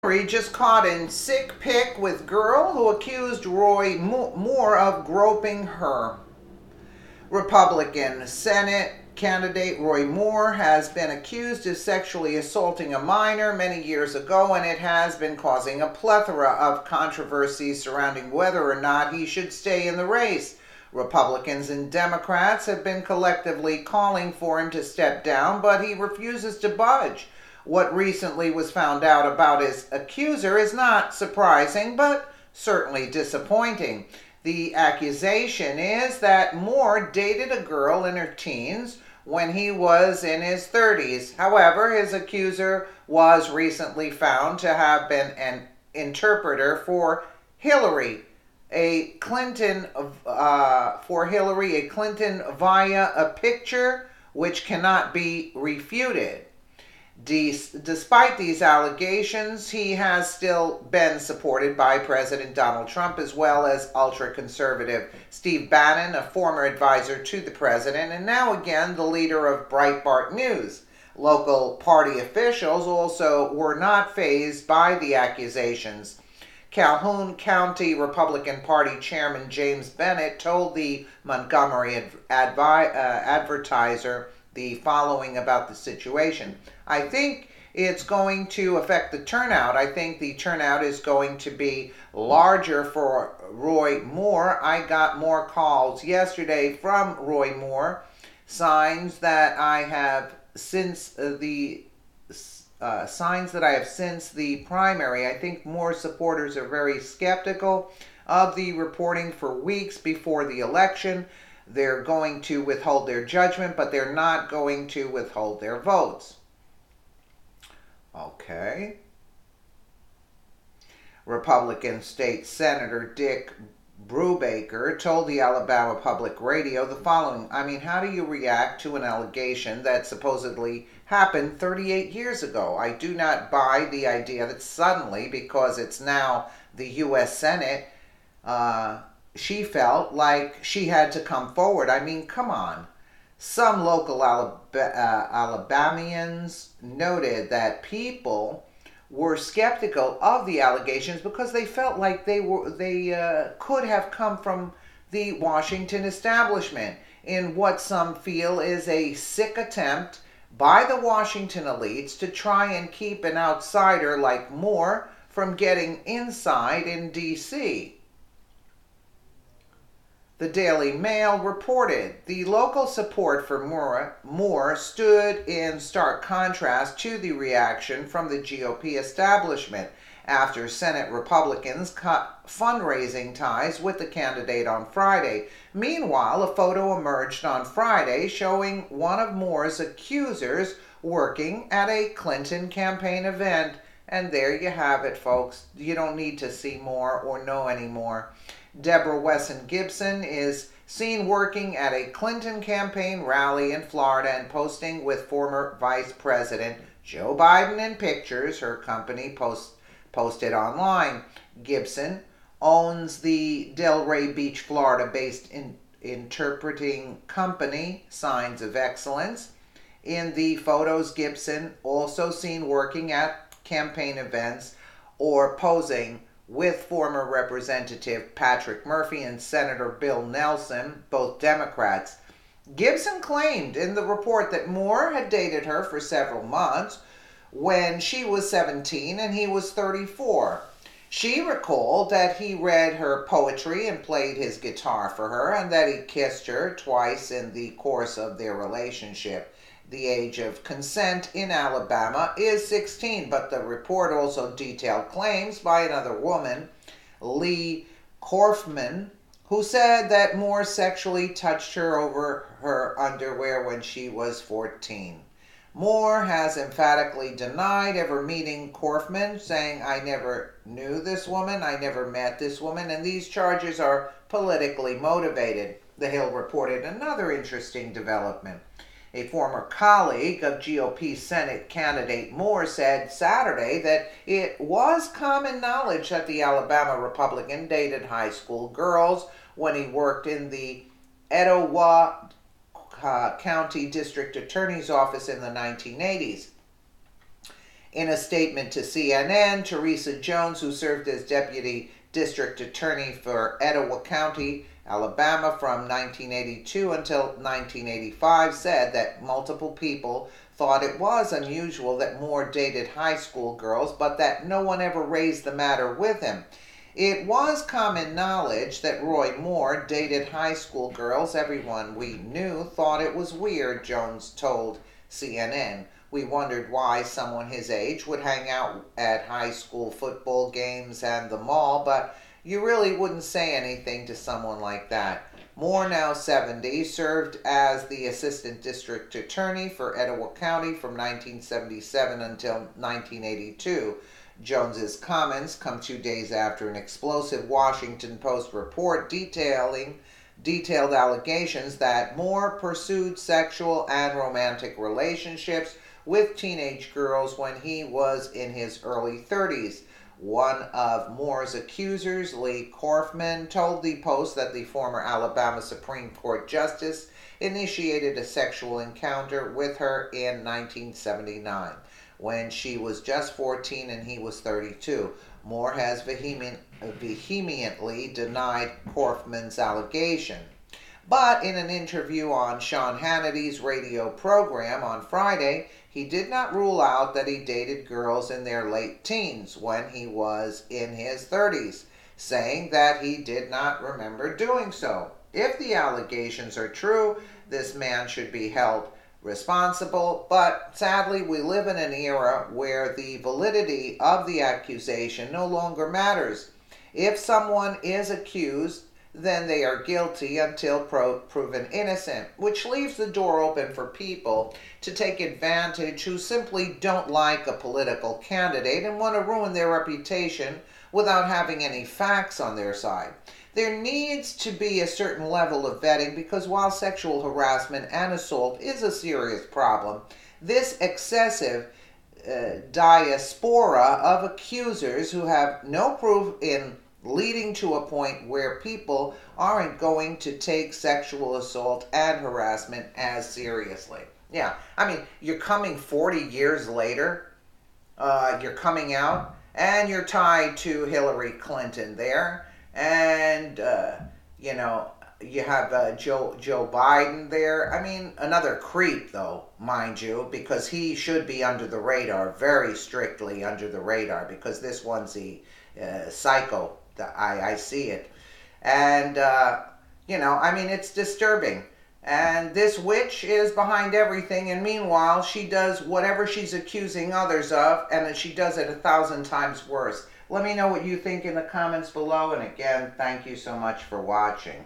Just caught in sick pic with girl who accused Roy Moore of groping her. Republican Senate candidate Roy Moore has been accused of sexually assaulting a minor many years ago, and it has been causing a plethora of controversies surrounding whether or not he should stay in the race. Republicans and Democrats have been collectively calling for him to step down, but he refuses to budge. What recently was found out about his accuser is not surprising, but certainly disappointing. The accusation is that Moore dated a girl in her teens when he was in his 30s. However, his accuser was recently found to have been an interpreter for Hillary Clinton via a picture which cannot be refuted. Despite these allegations, he has still been supported by President Donald Trump as well as ultra-conservative Steve Bannon, a former advisor to the president, and now again the leader of Breitbart News. Local party officials also were not fazed by the accusations. Calhoun County Republican Party Chairman James Bennett told the Montgomery Advertiser the following about the situation. I think it's going to affect the turnout. I think the turnout is going to be larger for Roy Moore. I got more calls yesterday from Roy Moore, signs that I have since the primary. I think more supporters are very skeptical of the reporting for weeks before the election. They're going to withhold their judgment, but they're not going to withhold their votes. Okay. Republican State Senator Dick Brubaker told the Alabama Public Radio the following. I mean, how do you react to an allegation that supposedly happened 38 years ago? I do not buy the idea that suddenly, because it's now the U.S. Senate, she felt like she had to come forward. I mean, come on. Some local Alabamians noted that people were skeptical of the allegations because they felt like they could have come from the Washington establishment in what some feel is a sick attempt by the Washington elites to try and keep an outsider like Moore from getting inside in D.C. The Daily Mail reported the local support for Moore stood in stark contrast to the reaction from the GOP establishment after Senate Republicans cut fundraising ties with the candidate on Friday. Meanwhile, a photo emerged on Friday showing one of Moore's accusers working at a Clinton campaign event. And there you have it, folks. You don't need to see more or know any more. Deborah Wesson Gibson is seen working at a Clinton campaign rally in Florida and posting with former Vice President Joe Biden in pictures her company posted online. Gibson owns the Delray Beach, Florida-based interpreting company Signs of Excellence. In the photos, Gibson also seen working at campaign events or posing with former Representative Patrick Murphy and Senator Bill Nelson, both Democrats. Gibson claimed in the report that Moore had dated her for several months when she was 17 and he was 34. She recalled that he read her poetry and played his guitar for her, and that he kissed her twice in the course of their relationship. The age of consent in Alabama is 16, but the report also detailed claims by another woman, Lee Korfman, who said that Moore sexually touched her over her underwear when she was 14. Moore has emphatically denied ever meeting Korfman, saying, "I never knew this woman, I never met this woman, and these charges are politically motivated." The Hill reported another interesting development. A former colleague of GOP Senate candidate Moore said Saturday that it was common knowledge that the Alabama Republican dated high school girls when he worked in the Etowah County District Attorney's Office in the 1980s. In a statement to CNN, Teresa Jones, who served as deputy district attorney for Etowah County, Alabama from 1982 until 1985, said that multiple people thought it was unusual that Moore dated high school girls, but that no one ever raised the matter with him. It was common knowledge that Roy Moore dated high school girls. Everyone we knew thought it was weird, Jones told CNN. We wondered why someone his age would hang out at high school football games and the mall, but you really wouldn't say anything to someone like that. Moore, now 70, served as the assistant district attorney for Etowah County from 1977 until 1982. Jones's comments come 2 days after an explosive Washington Post report detailed allegations that Moore pursued sexual and romantic relationships with teenage girls when he was in his early 30s. One of Moore's accusers, Lee Korfman, told the Post that the former Alabama Supreme Court justice initiated a sexual encounter with her in 1979 when she was just 14 and he was 32. Moore has vehemently denied Korfman's allegation. But in an interview on Sean Hannity's radio program on Friday, he did not rule out that he dated girls in their late teens when he was in his 30s, saying that he did not remember doing so. If the allegations are true, this man should be held responsible, but sadly we live in an era where the validity of the accusation no longer matters. If someone is accused, then they are guilty until proven innocent, which leaves the door open for people to take advantage who simply don't like a political candidate and want to ruin their reputation without having any facts on their side. There needs to be a certain level of vetting because while sexual harassment and assault is a serious problem, this excessive diaspora of accusers who have no proof in leading to a point where people aren't going to take sexual assault and harassment as seriously. Yeah, I mean, you're coming 40 years later, you're coming out, and you're tied to Hillary Clinton there, and, you have Joe Biden there. I mean, another creep, though, mind you, because he should be under the radar, very strictly under the radar, because this one's a psycho. I see it. And, it's disturbing. And this witch is behind everything, and meanwhile, she does whatever she's accusing others of, and she does it 1,000 times worse. Let me know what you think in the comments below, and again, thank you so much for watching.